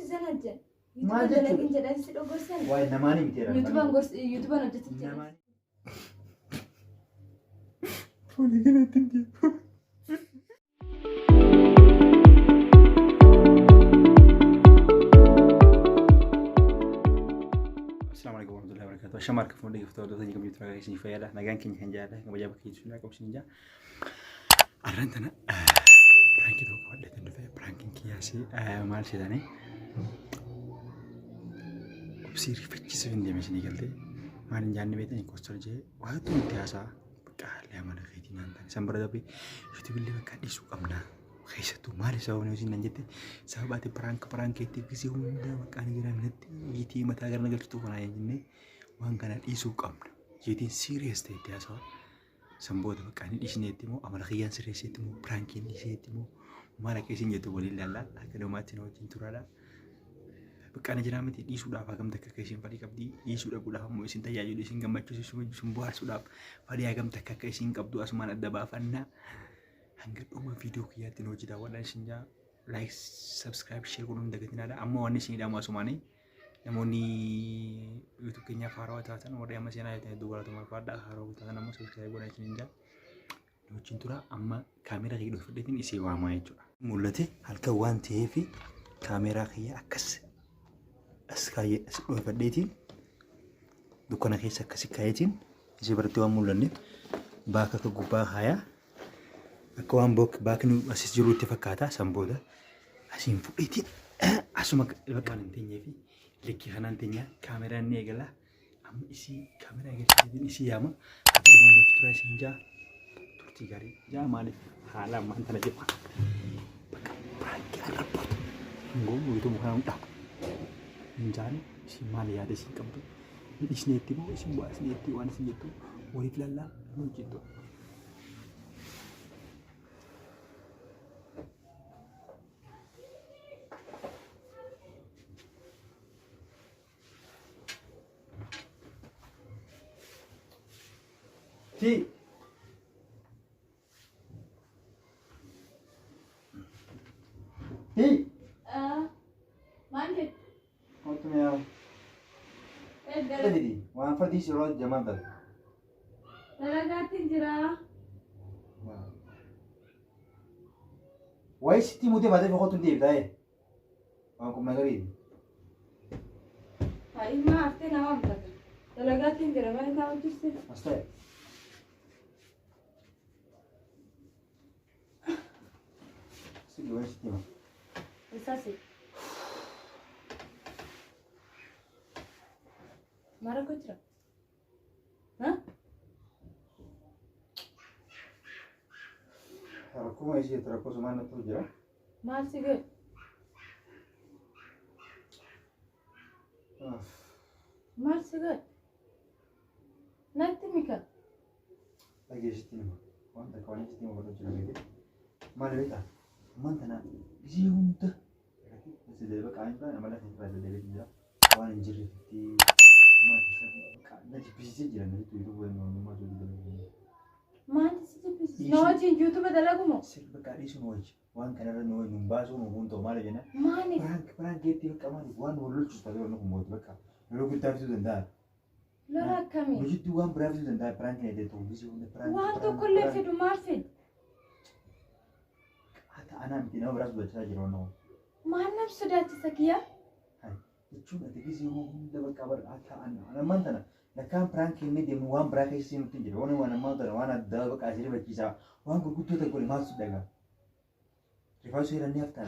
gorsisan hojjan. Maal YouTube jechuudha? dalagin jedhan si dhogorsan. Waa'ee namaanii miti jedhama. YouTubean hojjetan jedhan. Namaanii. Foonii kanatti hin deemu. Assalamualaikum warahmatullahi wabarakatuh. Shamarka fuudhee gifta wadota ni kambitu nagaa isin fayyada. Nagaan keenya kan jaalala kan bajaa bakka isin akka isin jaa. Arran tana prank itu kau ada tentu ya pranking kiasi mal sedane. Obsi rifetchi sebenarnya masih galte. Malin jangan bete ni kostor je. Waktu biasa kali amal khiti nanti. Sambar tapi itu beli makan isu amna. Kaisa tu mari sawana usin nanjete. Sahabati prank itu kisi hunda makan gira nanti. Iti mata agar nagal tu kana jinne. Wan kana isu amna. Jadi serius deh dia sahabat. Samboda makan isine timo amal khiyan serius timo prankin isine mara kesin jatuh boleh lala akan mati no cinturada bukan aja namanya ini sudah apa kamu tak kesin pada kabdi ini sudah kuda kamu isin tanya jadi isin gambar cuci sembuh sudah pada agam tak kesin kabdu asman ada bafanna hanggat video kia tino jeda wadan sinja like subscribe share kunum deketin ada amma wani sini dah masuk mani namoni YouTube kenya faro tatan orang yang masih naik dua atau pada haro tatan nama subscribe wadan sinja cintura amma kamera kayak gitu ini isi wama itu mulati halka wan TV kamera kayak as kayak dua fadeti dukana kayak kasih kayatin isi berarti mulani baka ke gupa kaya aku ambok baka nu asis juru tefakata samboda asin fadeti asuma bakan intinya fi leki hanantinya kamera negala amma isi kamera kayak isi yama aku dengan tutura sinja gari ya malik halam mantan aja pak pakai rapot ngomong itu bukan udah menjadi si mali ada si kampung di sini itu si buat sini itu wan sini itu murid lala begitu si Hey. Mandit. Kau tu ni apa? Tadi, wang fadi suruh jaman dah. Dalagatin jira. Why siti mute baca kau tu dia dah? Wang kau nagari. Hai ma arte nawam tak. Dalagatin jira mana tahu tu sih. Asta. Siti why siti mah? Bisa sih. Marah kau cerah? Hah? Aku masih terus mana tu je? Masih ke? Masih ke? Nanti Mika. Lagi siti mah. Wang tak kau ni siti mah baru cerah lagi. Mana beta? Mana Zium tuh, masih dari bekaan kan, amalah yang pada dari dia, wan injiri di, nanti bisnis je nanti tu bukan nama tu dia. Mana sih bisnis? Nawa cint YouTube ada lagu mo? Sih bekaan isu noise, wan kanara noise numbasu nubunto malah je na. Mana? Perang gitu kamu wan ulul cus tapi orang kumut bekaan. Lalu kita harus dendar. Lora kami. Lalu tu wan berapa dendar perang ni ada tu, bisnis wan perang. Wan tu kulle fidu mafid. Anak mungkin orang beras baca jerono. Mana sudah tersekia? Hai, itu nanti kisi umum dapat kabar anak mana na? Nakam prank ini dia muam prank isi mungkin jerono wana mana wana dah bekas jadi berkisah. Wan kutu tak boleh masuk dah. Rifau sih rani after.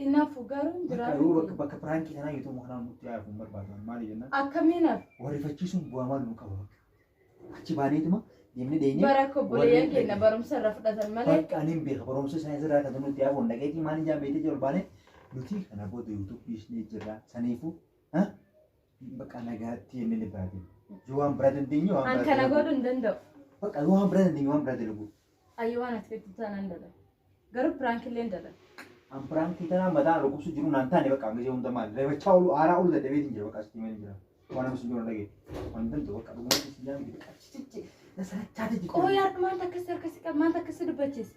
Ina fugarun jerat. Kalau bak prank kita na itu mungkin mukti aku berbahasa mali jena. Akamina. Wari facisum buah mal muka wak. Aci bani itu mah. Dimana dia ini? Barako boleh yang kena barum saraf datang malek. Anim bih, barum saya serah kata nuti aku. Nak kati mana jam bete jual balik. Nuti karena buat YouTube bisnis cerah. Sanifu, hah? Bekan agati ini berarti. Jual berarti tinggi, jual berarti. Angkana godun dendo. Bak, jual berarti tinggi, jual berarti lugu. Ayuan at fit tanan dada. Garu prank lendada. Ampran kita nama badan lugu sujuru nanti nih bak angge jom teman. Lepas caulu arah ulu dah dewi tinggi bak astimeni jera. Mana musuh jual lagi. Mantan tu bak lugu sih jam gitu. Cicik. Dasar cari di. Oh ya, manta kesir bacis.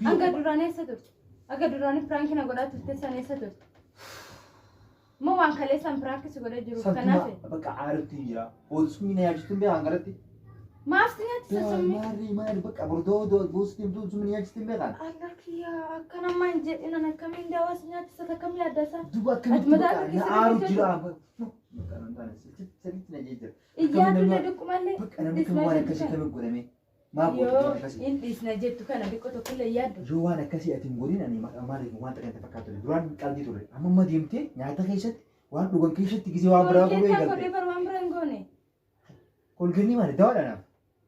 Aga durane satu. Aga durane prank na goda tu tesane satu. Moo waan kaleessaan piraakis godhee jiru kanaaf. Bakka aarutti jira. Boosumni na yaachistuun beekan garatti. Maaf sinyaatti sassummi. Maali bakka bordoo boosumni boosumni yaachistuun beekan. Allah kiyyaa akkanammaa hin jedhin an akkamiin daawaa sinyaatti isa takkamii adda isaa. Duba akkamitti bakka na aaru jira. Bakka nan taane sirriitti na jee jira. Iyyaatu dhukumallee. Bakka namni kan waan akkasii kamiin godhame. Yoo in dhiisna jettu kana dhiqoo tokkollee yaaddu. Yoo waan akkasii ati hin godhin ani maaliif waan xaqante fakkaatu ture. Duraan qalbii ture. Amma amma deemtee nyaata keessatti waan dhugan keessatti gisee waan biraa godhuu eegalte. Kolkeetaa godhee waan biraa hin goone. Kolkeenni maali dawaadha naaf.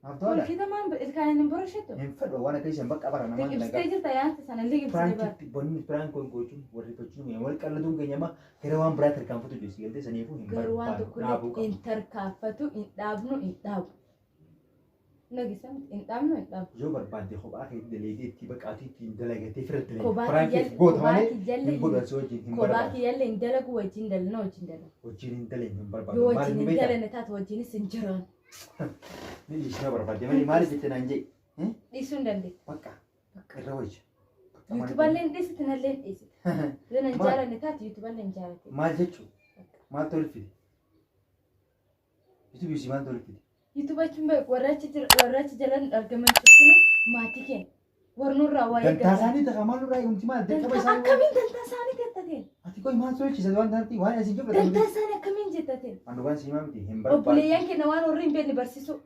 Naaf dawaadha. Kolkeetaa maan kan hin boroshetu. Hin fedhu waan akkasii hin bakka bara namaan nagaa. Ibsitee jirta yaanta sana liqibsitee bara. Piraankitti bonni piraan kun gochuun warri gochuun wal qalladuun keenya amma gara waan biraa tarkaanfatu jechuudha. Galtee saniifuu hin barbaadu. Garuu waan tokko hin tarkaanfatu hin dhaabnu hin dhaabu. Nagisan in dhaabnu hin dhaabu. Yoo barbaadde kophaa keetti daleedee itti baqaatii ittiin dalagatee firatti dalagu. Piraankiif goota malee hin godhatu wajjin hin barbaadu. Kophaa kiyyalle hin dalagu wajjin dalna wajjin dalagu. Wajjin hin daleen hin barbaadu. Yoo wajjin hin dalanne taate wajjinis hin jiran. Ni ishee barbaadde malee maali jettee naan jee? Dhiisuu hin dandeessu. Bakka irra wajji. Yuutuuballee hin dhiisitu nallee hin dhiisitu. Yoo nan jaalanne taate yuutuuballee hin jaalate. Maal jechuun? Maal tolfite? Yuutuubii maal tolfite? YouTubeachuun warraachi jalan argaman cufnu maatii keenya warnurraa waa'ee dantaa isaanii ta'a maal nurraa eegumti maal dantaa isaanii akkamiin dantaa isaanii jettateen ati qoy maal sochiisa waan taati waan asiin jiru dantaa isaanii akkamiin jettateen anu waan siimaa miti hin barbaadu obboleeyyan keenya waan warri hin beekne barsiisu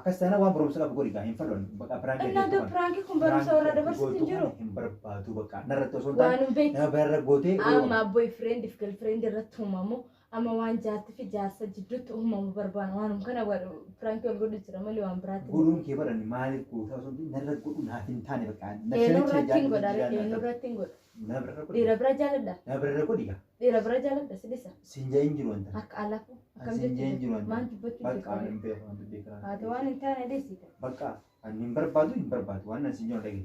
akkas taana waan barumsa qabu godhi gaa hin fadhoon bakka piraanki innaa piraanki kun barumsa warra dabarsiisu hin jiru hin barbaadu bakka narratti osoo waan hin beekne nama barra gootee amma boyfriend fi girlfriend irratti uumamu amma waan jaatti fi jaarsa jidduutti uumamu barbaadu waan kana piraanki wal godhu jira malee waan biraatti godhuun kee barani maaliif goota osoo narra godhu naaf hin taane bakka eenyurratti hin godha eenyurratti hin godha dhiira bira jaaladha nama bira godhi gaa dhiira bira jaaladha sidisa sinjaa hin jiru wanta akka alafu akkam sinjaa hin jiru maan dubbachuu bakka hin beeku waan beekaa haati waan hin taane deessita bakka ani hin barbaadu waan nan sinjaa dhage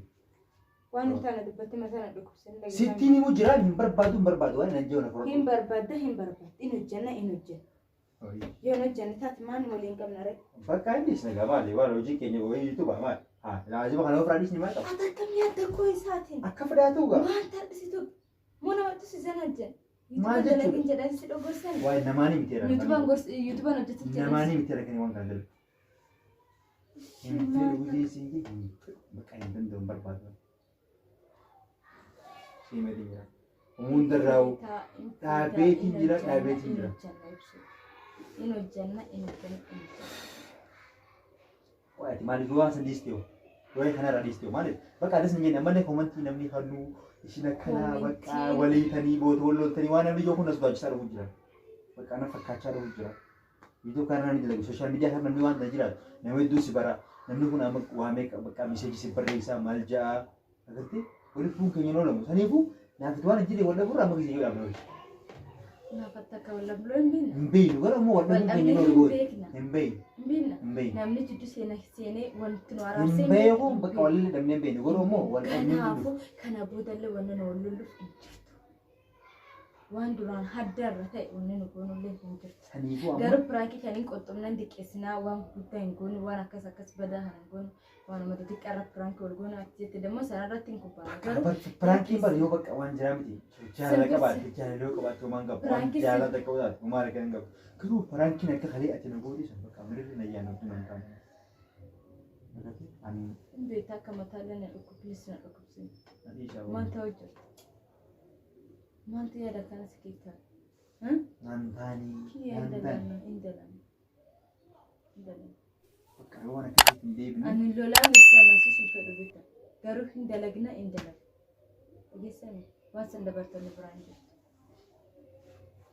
waan hin taane dubbatti masana dhukkubsin dhage sittiin immoo jiraan hin barbaadu waan nan jeeona hin barbaadda in hojjenna in hojjenna yoo hojjenne taate maan waliin qabna rek bakka inni isna maali waan hojii keenya wayii yuutuuba maali laaziba kana ofirraa dhiisni maal qaba ati akkamii adda koo isaatiin akka fudhatu gaa waan taadhisitu moo namatti si zan hojjen maal jechuudha jedhan si dhogorsan waa'ee namaanii miti jedhan yuutuubaan hojjetu namaanii miti jedhan waan kana galu hin fedhu dhiisii bakka hin danda'u hin barbaadu siimati jira hundarraa'u dhaabeetiin jira in hojjenna in hojjenna waa'ee maaliif waan san dhiistee waa'ee kanarraa dhiistee maaliif bakka adas hin jenne ammallee komantii namni halluu ishin akkanaa bakka waliitanii boota wallooltanii waan namni yoo kun as baachisaa dhufu jira bakka ana fakkaachaa dhufu jira YouTube kana ni dalagu sooshaal miidiyaa kana namni waan jiraatu nama hedduu si bara namni kun amma waamee bakka miseejii si barreessaa maal ja'a agartee walitti bu'uun keenya noolamu saniifuu naafiti waan jiree wal dhabuurraa amma gisee yoo dhaabna hojii. Naafata akka wal dhabuloo hin beekna. Hin beeknu gara immoo wal dhabuun keenya noolu gooti. Hin beeknu. Namni jiddu seenee wanti nu araarsee. Hin beeku bakka wal dhabnee hin beeknu gara immoo wal dhabnee. Kanaafuu kana boodallee wanni nu wal lolluuf hin jirtu. Waan duraan haddarra ta'e wanni nu goonullee hin jirtu. Garuu piraakii kan hin qoxxumnan diqqeessinaa waan guddaa hin goonu waan akkas badaa kan hin goonu. Waan mata xiqqaarra piraanki wal goona ati jette dammoo sanarratti hin kubbaana. Piraankiin bara yoo bakka waan jiraa miti. Jaalala qabaate jaalala yoo qabaate homaan qabu. Waan jaalala qabaate homaan akka hin qabu. Garuu piraankiin akka kalee ati na goote sun bakka mirri na yaanu hin qabu. Beektaa akka mataallee na dhukkubsiis na dhukkubsiis. Maanta hojjetu. Maanta yaada kanas keessaa. Mantaanii. Indalan. Bakka waan akkasitti hin deebine. Ani lolaan itti amansiisuuf fedhu beekta. Garuu hin dalagna hin dalagu. Dhageessanii waan san dabartanii biraan jirtu.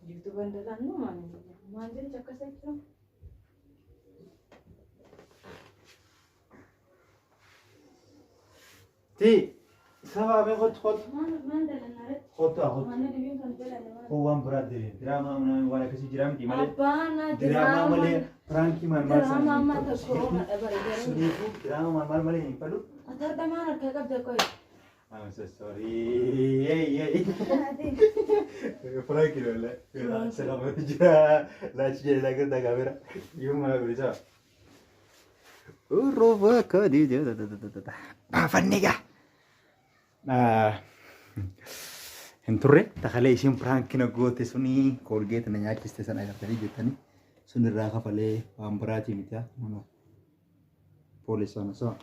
Yuutuubaan dalaan maal jecha akkasa jira. Ti sabaa mee hot. Maal dalanare? Hota. Waan dhibiin kan dalanare. Waan biraatti diraamaa waan akkasii jira miti malee. Abbaana diraamaa malee pirankii maal diraamaa amma tokko rooma dhabare garuu. Suniifuu diraamaa maal malee hin fadhu. Atarda maal harkaa qabda qoy. I'm so sorry. Hey. Prank lola. Selamat jira. Laachi jira lagar da kamera. Yuma bisa. Urova kadi dia. Bafanne ga. Hinturre takalee isin prank goote suni Colgate na nyaachiste sana agartanii jettanii sun irraa kafalee waan biraatii miti nama poolisaan isaa.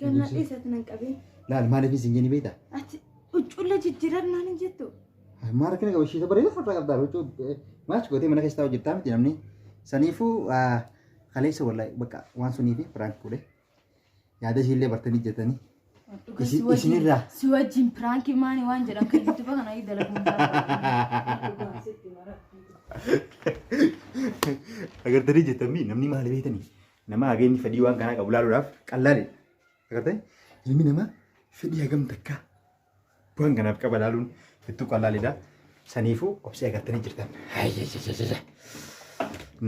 Ganna dhiisatti nan qabee. Laal maaliif isin jenni beektaa? Ati ucculla jijjiirannaan hin jettu. Maara kana qabashiisa bareeda farda qabdaa huccuu maachi gootee mana keessa taa'u jirtaa miti namni saniifuu kaleessa wallahi bakka waan sunii fi prank godhe yaada ishiillee bartanii jettanii. Isinirraa si wajjin prank maani waan jedhan kan YouTube kana dalaguun agartanii jettanii namni maal beekanii nama hageenyi fedhii waan kanaa qabu laaluudhaaf qallaale agartanii ilmi namaa fedhii hagam takka waan kanaaf qaba laaluun hedduu qallaalidha saniifuu obsee agartanii jirtan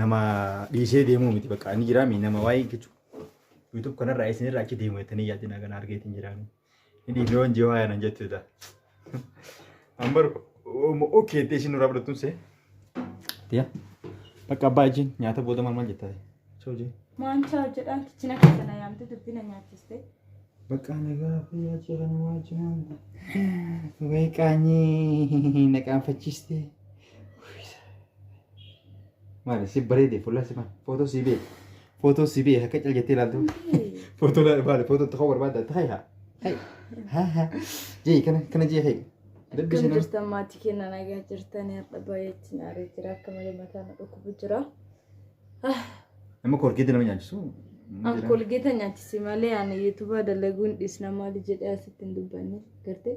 nama dhiisee deemuu miti bakka inni jiraami nama waa'ee kichu YouTube kanarraa isinirraa achi deemu jettanii yaadina kana argeetiin jiraan. Inni loon jiwaa yana jettudha. Ambar okay te isin nurraa fudhattuun see. Tiya bakka abbaa ijiin nyaata booda maal jettaa? Soojii. Maanchaa jedhaan kichina keessa na yaamte dubbina nyaachiste. Bakka nagaa fayyaa jiran waajimaan. Wayi qaanyee naqaanfachiiste. Maali si bareede fuula si maal footoo si bee. Foto si be haka calgete lantu. Foto la vale foto tkhawar bada tkhayha. Hay. Ha. Ji kana ji hay. Dabbi sinu. Jirtan maati kenna nagaa jirtan yaa baay'een aare jira kamale mata na dhukku jira. Amma Colgate nama nyaachisu. An Colgate nyaachisi malee ani YouTube dalaguun dhisna maali jedhee asitti hin dubbanne garte.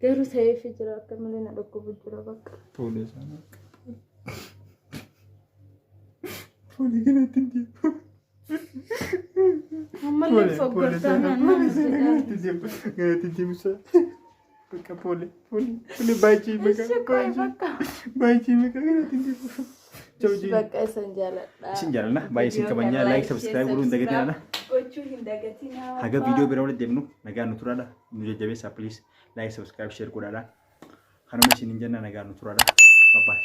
Garuu ta'ee fi jira kamale na dhukku jira bakka. Tole sana. Poli gana tindi. Ammallee foggortaan gana tindi musa. Bakka poli baay'ee maka gana tindi. Bakka isin jaaladha. Isin jaaladha baay'ee isin kabanya like subscribe godhuun dagatina. Gochuu hin dagatina. Haga video biraa walitti deemnu nagaa nu turaadha. Nu jajjabeessaa please like subscribe share godhaadha. Kanuma isin hin jenna nagaa nu turaadha. Bye bye.